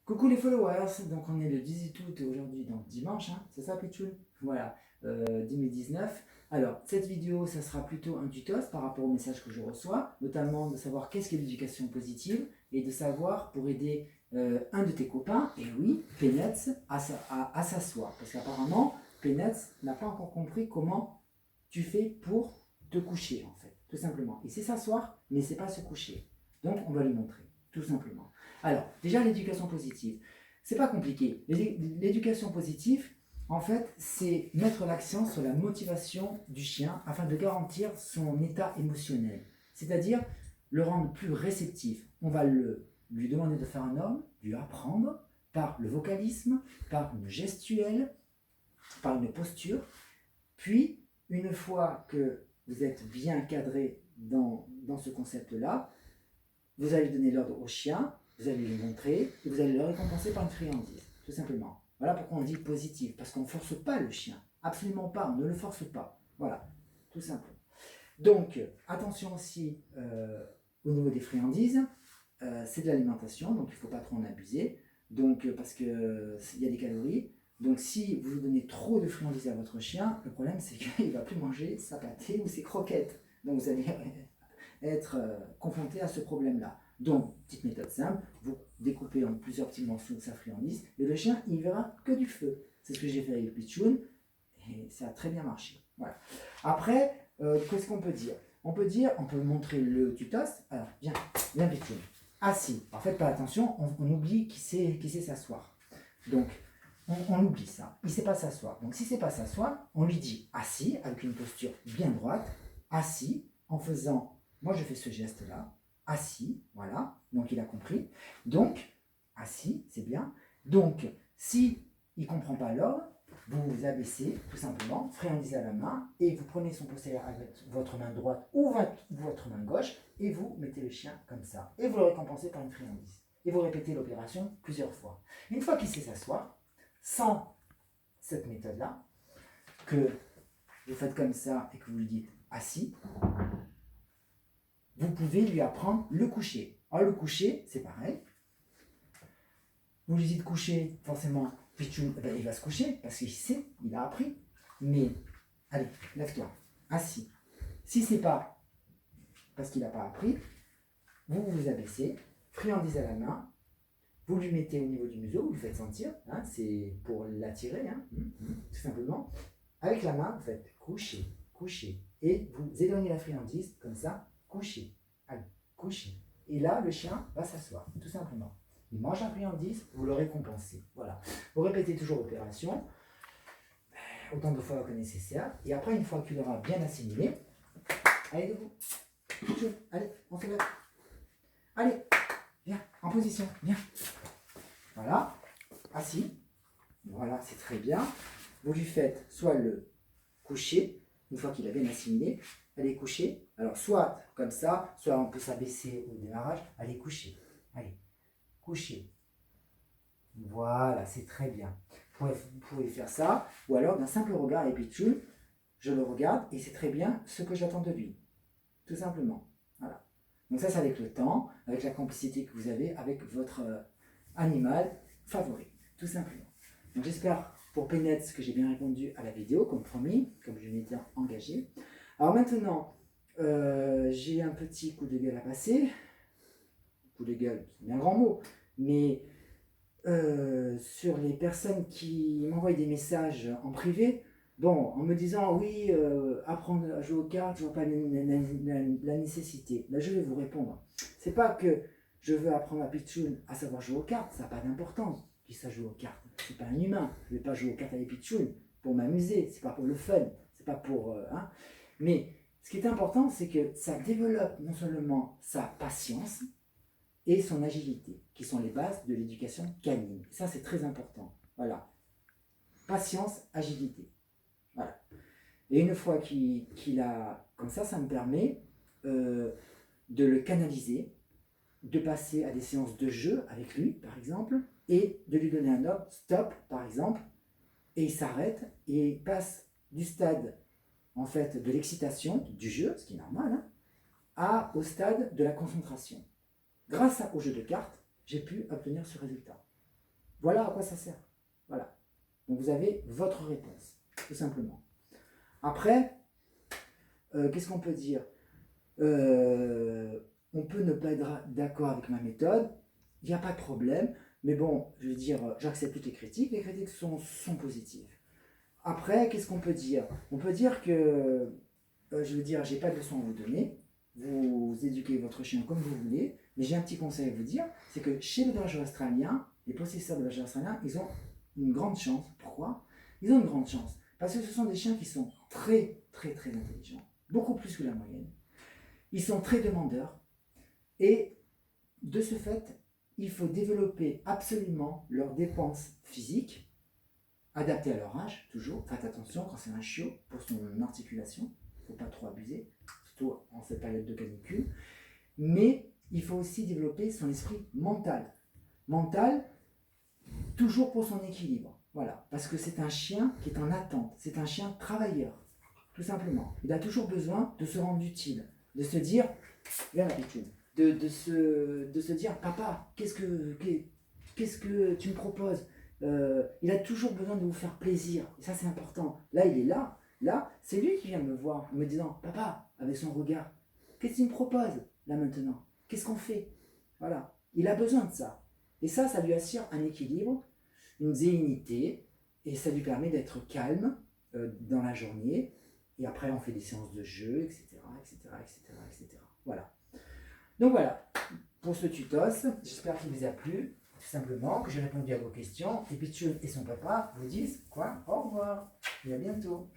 Coucou les followers, donc on est le 18 août aujourd'hui, donc dimanche, hein, c'est ça Pichoun? Voilà, 2019. Alors, cette vidéo, ça sera plutôt un tutos par rapport aux messages que je reçois, notamment de savoir qu'est-ce qu'est l'éducation positive et de savoir pour aider un de tes copains, et oui, Pénetz, à s'asseoir. Parce qu'apparemment, Pénetz n'a pas encore compris comment tu fais pour te coucher, en fait, tout simplement. Il sait s'asseoir, mais il ne sait pas se coucher. Donc, on va lui montrer, tout simplement. Alors, déjà, l'éducation positive, c'est pas compliqué. L'éducation positive, en fait, c'est mettre l'accent sur la motivation du chien afin de garantir son état émotionnel. C'est-à-dire le rendre plus réceptif. On va lui demander de faire un homme, lui apprendre par le vocalisme, par une gestuelle, par une posture. Puis, une fois que vous êtes bien cadré dans ce concept-là, vous allez donner l'ordre au chien, vous allez lui montrer et vous allez le récompenser par une friandise, tout simplement. Voilà pourquoi on dit positif, parce qu'on ne force pas le chien, absolument pas, on ne le force pas. Voilà, tout simplement. Donc, attention aussi au niveau des friandises, c'est de l'alimentation, donc il ne faut pas trop en abuser, donc, parce qu'il y a des calories. Donc si vous donnez trop de friandises à votre chien, le problème c'est qu'il ne va plus manger sa pâtée ou ses croquettes. Donc vous allez être confronté à ce problème-là. Donc, petite méthode simple, vous découpez en plusieurs petits morceaux de sa friandise et le chien, il verra que du feu. C'est ce que j'ai fait avec Pichoun et ça a très bien marché. Voilà. Après, qu'est-ce qu'on peut dire? On peut montrer le tutos. Alors, viens Pichoun. Assis. En fait, pas attention, on oublie qui sait s'asseoir. Donc, on oublie ça. Il ne sait pas s'asseoir. Donc, s'il ne sait pas s'asseoir, on lui dit assis, avec une posture bien droite, assis, en faisant... Moi, je fais ce geste-là, assis, voilà, donc il a compris. Donc, assis, c'est bien. Donc, si il ne comprend pas l'ordre, vous vous abaissez, tout simplement, friandise à la main, et vous prenez son postérieur avec votre main droite ou votre main gauche, et vous mettez le chien comme ça. Et vous le récompensez par une friandise. Et vous répétez l'opération plusieurs fois. Une fois qu'il sait s'asseoir, sans cette méthode-là, que vous faites comme ça et que vous lui dites assis, vous pouvez lui apprendre le coucher. Alors le coucher, c'est pareil. Vous lui dites coucher, forcément, Pichoun, il va se coucher parce qu'il sait, il a appris. Mais, allez, lève-toi, assis. Si c'est pas parce qu'il n'a pas appris, vous vous abaissez, friandise à la main, vous lui mettez au niveau du museau, vous le faites sentir, hein, c'est pour l'attirer, hein, tout simplement. Avec la main, vous faites coucher, coucher. Et vous éloignez la friandise, comme ça, coucher. Allez, coucher. Et là, le chien va s'asseoir, tout simplement. Il mange la friandise, vous le récompensez. Voilà. Vous répétez toujours l'opération, autant de fois que nécessaire. Et après, une fois qu'il aura bien assimilé, allez debout. Allez, on se lève. Allez, viens, en position, viens. Voilà, assis. Voilà, c'est très bien. Vous lui faites soit le coucher, une fois qu'il a bien assimilé, allez coucher. Alors, soit comme ça, soit on peut s'abaisser au démarrage. Allez coucher. Allez, coucher. Voilà, c'est très bien. Vous pouvez faire ça, ou alors d'un simple regard et Pichoun, je le regarde et c'est très bien ce que j'attends de lui. Tout simplement. Voilà. Donc ça, c'est avec le temps, avec la complicité que vous avez avec votre animal favori. Tout simplement. Donc j'espère pour Pénetz que j'ai bien répondu à la vidéo, comme promis, comme je m'étais engagé. Alors maintenant, j'ai un petit coup de gueule à passer. Coup de gueule, c'est bien grand mot, mais sur les personnes qui m'envoient des messages en privé, bon, en me disant oui, apprendre à jouer aux cartes, je vois pas la nécessité. Là, je vais vous répondre. C'est pas que je veux apprendre à Pichoun à savoir jouer aux cartes, ça n'a pas d'importance qu'il sache jouer aux cartes. C'est pas un humain. Je vais pas jouer aux cartes avec Pichoun pour m'amuser, c'est pas pour le fun, c'est pas pour. Hein. Mais ce qui est important, c'est que ça développe non seulement sa patience et son agilité, qui sont les bases de l'éducation canine. Ça, c'est très important. Voilà. Patience, agilité. Voilà. Et une fois qu'il a comme ça me permet de le canaliser, de passer à des séances de jeu avec lui, par exemple, et de lui donner un ordre, stop, par exemple, et il s'arrête et passe du stade, en fait, de l'excitation, du jeu, ce qui est normal, hein, au stade de la concentration. Grâce au jeu de cartes, j'ai pu obtenir ce résultat. Voilà à quoi ça sert. Voilà. Donc vous avez votre réponse, tout simplement. Après, qu'est-ce qu'on peut dire? On peut ne pas être d'accord avec ma méthode, il n'y a pas de problème, mais bon, je veux dire, j'accepte toutes les critiques sont positives. Après, qu'est-ce qu'on peut dire? On peut dire que, je veux dire, j'ai pas de leçon à vous donner, vous éduquez votre chien comme vous voulez, mais j'ai un petit conseil à vous dire, c'est que chez le dresseur australien, les possesseurs de dresseur australien, ils ont une grande chance. Pourquoi? Ils ont une grande chance. Parce que ce sont des chiens qui sont très, très, très intelligents, beaucoup plus que la moyenne. Ils sont très demandeurs, et de ce fait, il faut développer absolument leurs dépenses physiques, adaptées à leur âge, toujours. Faites attention quand c'est un chiot pour son articulation, il ne faut pas trop abuser, surtout en cette période de canicule. Mais il faut aussi développer son esprit mental. Mental, toujours pour son équilibre. Voilà, parce que c'est un chien qui est en attente, c'est un chien travailleur, tout simplement. Il a toujours besoin de se rendre utile, de se dire, viens la pitchoune, de se dire, papa, qu'est-ce que tu me proposes? Il a toujours besoin de vous faire plaisir, et ça c'est important. Là, il est là, c'est lui qui vient me voir, en me disant, papa, avec son regard, qu'est-ce qu'il me propose, là maintenant? Qu'est-ce qu'on fait? Voilà, il a besoin de ça. Et ça lui assure un équilibre, une zénité, et ça lui permet d'être calme dans la journée. Et après, on fait des séances de jeu, etc., etc., etc., etc. Voilà. Donc voilà, pour ce tutos, j'espère qu'il vous a plu, tout simplement, que j'ai répondu à vos questions. Et Pitchoun et son papa vous disent quoi? Au revoir, et à bientôt.